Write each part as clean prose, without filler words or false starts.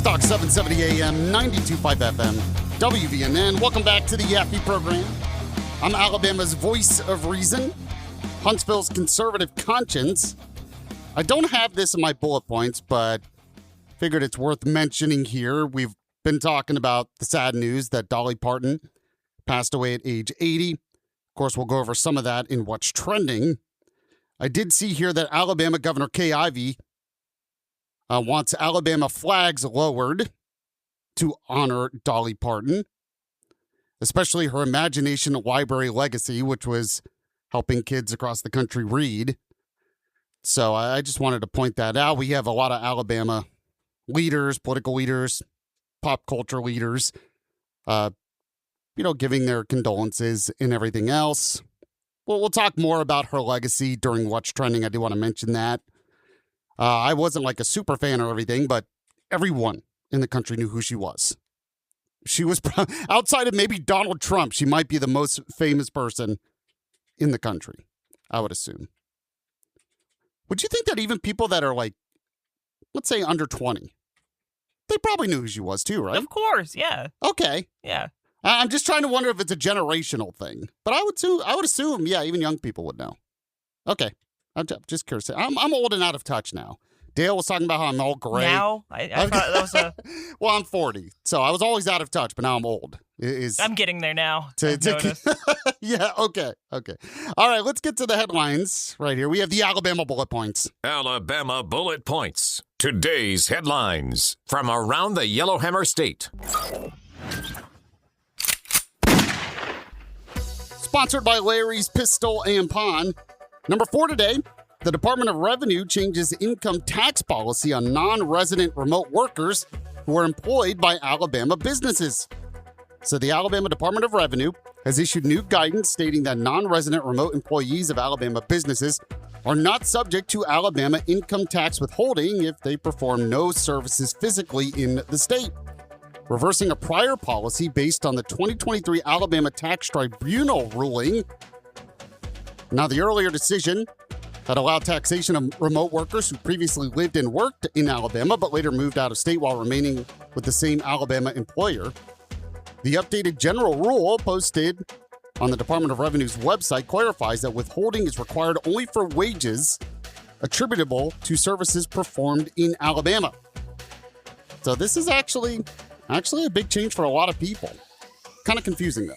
Talk 770 AM, 92.5 FM, WVNN. Welcome back to the Yaffee program. I'm Alabama's voice of reason, Huntsville's conservative conscience. I don't have this in my bullet points, but figured it's worth mentioning here. We've been talking about the sad news that Dolly Parton passed away at age 80. Of course, we'll go over some of that in What's Trending. I did see here that Alabama Governor Kay Ivey wants Alabama flags lowered to honor Dolly Parton, especially her Imagination Library legacy, which was helping kids across the country read. So I just wanted to point that out. We have a lot of Alabama leaders, political leaders, pop culture leaders, giving their condolences and everything else. Well, we'll talk more about her legacy during What's Trending. I do want to mention that. I wasn't like a super fan or everything, but everyone in the country knew who she was. She was, outside of maybe Donald Trump, she might be the most famous person in the country, I would assume. Would you think that even people that are like, let's say under 20, they probably knew who she was too, right? Of course, yeah. Okay. Yeah. I'm just trying to wonder if it's a generational thing. But I would assume, yeah, even young people would know. Okay. I'm just curious. I'm old and out of touch now. Dale was talking about how I'm all gray. Now? I thought that was a... Well, I'm 40, so I was always out of touch, but now I'm old. I'm getting there now. Yeah, okay. All right, let's get to the headlines right here. We have the Alabama bullet points. Alabama bullet points. Today's headlines from around the Yellowhammer State. Sponsored by Larry's Pistol and Pawn. Number 4 today, the Department of Revenue changes income tax policy on non-resident remote workers who are employed by Alabama businesses. So the Alabama Department of Revenue has issued new guidance stating that non-resident remote employees of Alabama businesses are not subject to Alabama income tax withholding if they perform no services physically in the state, reversing a prior policy based on the 2023 Alabama Tax Tribunal ruling. Now, the earlier decision that allowed taxation of remote workers who previously lived and worked in Alabama but later moved out of state while remaining with the same Alabama employer. The updated general rule posted on the Department of Revenue's website clarifies that withholding is required only for wages attributable to services performed in Alabama. So this is actually a big change for a lot of people. Kind of confusing, though.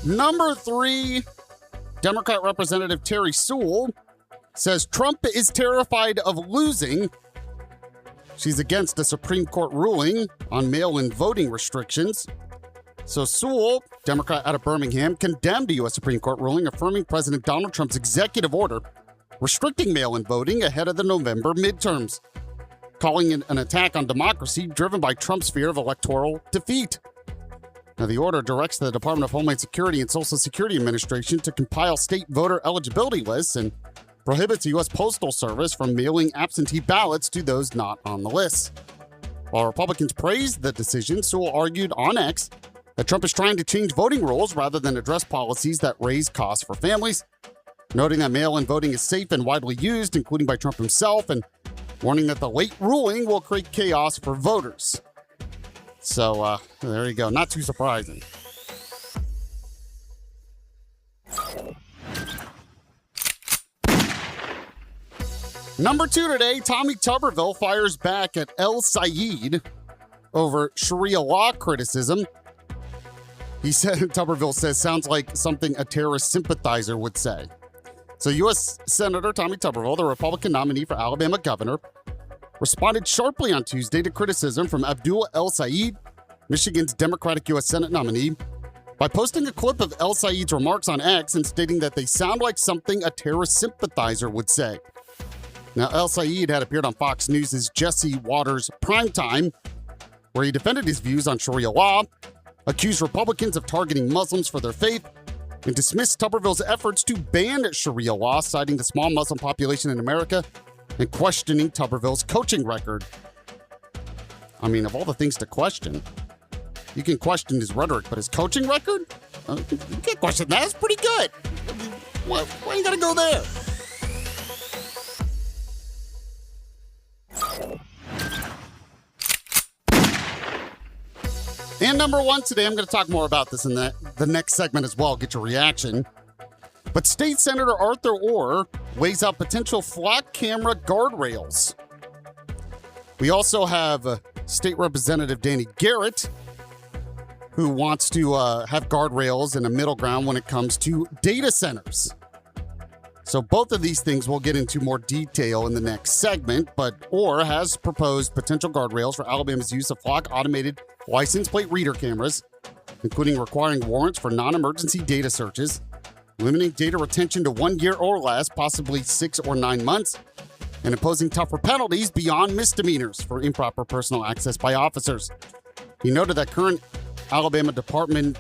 Number 3, Democrat Representative Terry Sewell says Trump is terrified of losing. She's against a Supreme Court ruling on mail-in voting restrictions. So Sewell, Democrat out of Birmingham, condemned a U.S. Supreme Court ruling affirming President Donald Trump's executive order restricting mail-in voting ahead of the November midterms, calling it an attack on democracy driven by Trump's fear of electoral defeat. Now, the order directs the Department of Homeland Security and Social Security Administration to compile state voter eligibility lists and prohibits the U.S. Postal Service from mailing absentee ballots to those not on the list. While Republicans praised the decision, Sewell argued on X that Trump is trying to change voting rules rather than address policies that raise costs for families, noting that mail-in voting is safe and widely used, including by Trump himself, and warning that the late ruling will create chaos for voters. So, there you go. Not too surprising. Number 2 today, Tommy Tuberville fires back at El Sayed over Sharia law criticism. He said, Tuberville says, sounds like something a terrorist sympathizer would say. So U.S. Senator Tommy Tuberville, the Republican nominee for Alabama governor, responded sharply on Tuesday to criticism from Abdul El Sayed, Michigan's Democratic U.S. Senate nominee, by posting a clip of El Sayed's remarks on X and stating that they sound like something a terrorist sympathizer would say. Now, El Sayed had appeared on Fox News' Jesse Watters Primetime, where he defended his views on Sharia law, accused Republicans of targeting Muslims for their faith, and dismissed Tuberville's efforts to ban Sharia law, citing the small Muslim population in America and questioning Tuberville's coaching record. I mean, of all the things to question, you can question his rhetoric, but his coaching record? You can't question that. That's pretty good. Why you gotta go there? And number one today, I'm going to talk more about this in the next segment as well, get your reaction. But State Senator Arthur Orr weighs out potential flock camera guardrails. We also have State Representative Danny Garrett, who wants to have guardrails and a middle ground when it comes to data centers. So both of these things we'll get into more detail in the next segment, but Orr has proposed potential guardrails for Alabama's use of flock automated license plate reader cameras, including requiring warrants for non-emergency data searches, limiting data retention to 1 year or less, possibly 6 or 9 months, and imposing tougher penalties beyond misdemeanors for improper personal access by officers. He noted that current Alabama Department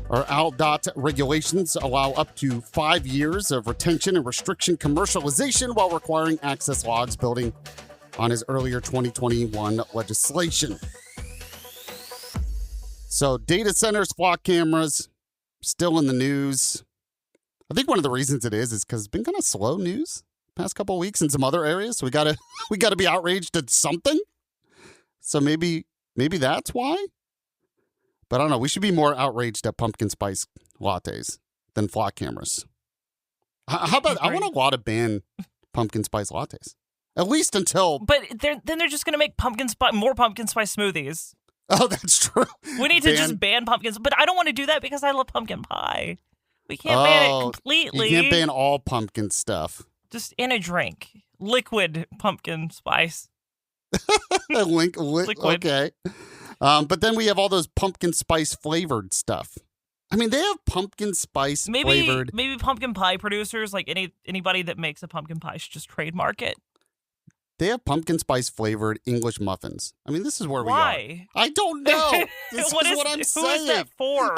or ALDOT regulations allow up to 5 years of retention and restriction commercialization while requiring access logs, building on his earlier 2021 legislation. So data centers, flock cameras, still in the news. I think one of the reasons it is because it's been kind of slow news past couple of weeks in some other areas. So we gotta be outraged at something. So maybe that's why. But I don't know. We should be more outraged at pumpkin spice lattes than flock cameras. How about, I want a law to ban pumpkin spice lattes. At least until... But then they're just going to make more pumpkin spice smoothies. Oh, that's true. We need to just ban pumpkins. But I don't want to do that because I love pumpkin pie. We can't ban it completely. You can't ban all pumpkin stuff. Just in a drink. Liquid pumpkin spice. Liquid. Okay. But then we have all those pumpkin spice flavored stuff. I mean, they have pumpkin spice flavored. Maybe pumpkin pie producers, like anybody that makes a pumpkin pie, should just trademark it. They have pumpkin spice flavored English muffins. I mean, this is where Why? we are. I don't know. This is what I'm saying. Who is that for?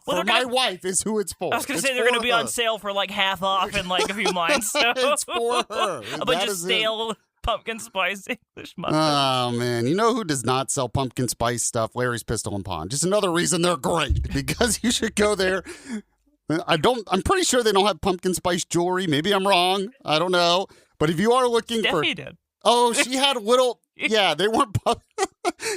For my wife is who it's for. I was going to say they're going to be on sale for like half off in like a few months. So. It's for her. A bunch of stale pumpkin spice English muffins. Oh, man. You know who does not sell pumpkin spice stuff? Larry's Pistol and Pawn. Just another reason they're great, because you should go there. I'm pretty sure they don't have pumpkin spice jewelry. Maybe I'm wrong. I don't know. But if you are looking for... Yaffee did. Oh, she had little... Yeah, they weren't...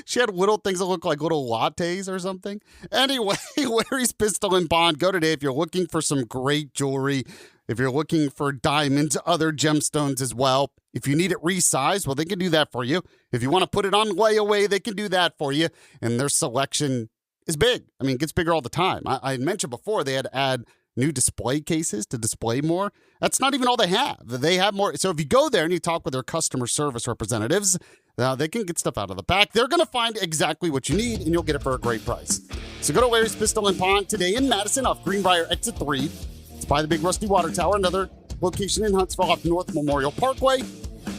She had little things that look like little lattes or something. Anyway, Larry's Pistol and Pawn. Go today if you're looking for some great jewelry. If you're looking for diamonds, other gemstones as well. If you need it resized, well, they can do that for you. If you want to put it on layaway, they can do that for you. And their selection is big. I mean, it gets bigger all the time. I had mentioned before they had to add new display cases to display more. That's not even all they have. They have more. So if you go there and you talk with their customer service representatives, they can get stuff out of the back. They're going to find exactly what you need, and you'll get it for a great price. So go to Larry's Pistol and Pawn today in Madison off Greenbrier Exit 3. It's by the Big Rusty Water Tower, another location in Huntsville off North Memorial Parkway,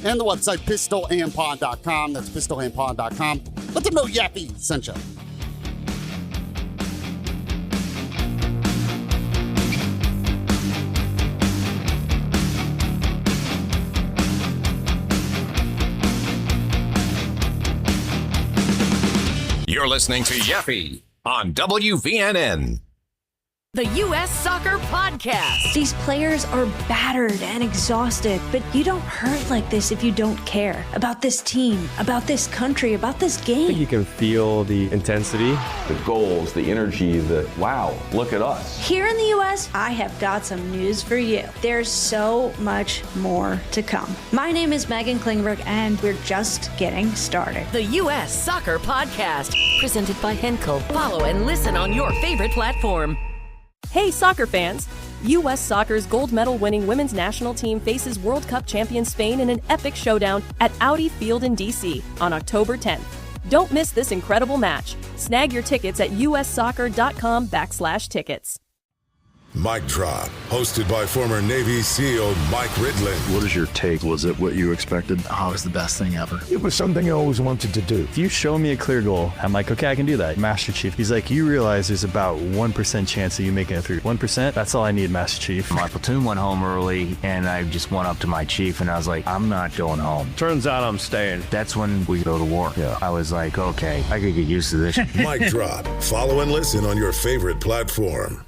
and the website pistolandpawn.com. That's pistolandpawn.com. Let them know Yaffee sent you. You're listening to Yaffee on WVNN. The U.S. Soccer Podcast. These players are battered and exhausted, but you don't hurt like this if you don't care about this team, about this country, about this I game. think you can feel the intensity. The goals, the energy, wow, look at us. Here in the U.S., I have got some news for you. There's so much more to come. My name is Megan Klingberg, and we're just getting started. The U.S. Soccer Podcast. Presented by Henkel. Follow and listen on your favorite platform. Hey, soccer fans! U.S. Soccer's gold medal winning women's national team faces World Cup champion Spain in an epic showdown at Audi Field in D.C. on October 10th. Don't miss this incredible match. Snag your tickets at ussoccer.com/tickets. Mic Drop, hosted by former Navy SEAL Mike Ridlin. What is your take? Was it what you expected? Oh, it was the best thing ever. It was something I always wanted to do. If you show me a clear goal, I'm like, okay, I can do that. Master Chief, he's like, you realize there's about 1% chance of you making it through. 1%? That's all I need, Master Chief. My platoon went home early, and I just went up to my chief, and I was like, I'm not going home. Turns out I'm staying. That's when we go to war. Yeah. I was like, okay, I could get used to this. Mic Drop. Follow and listen on your favorite platform.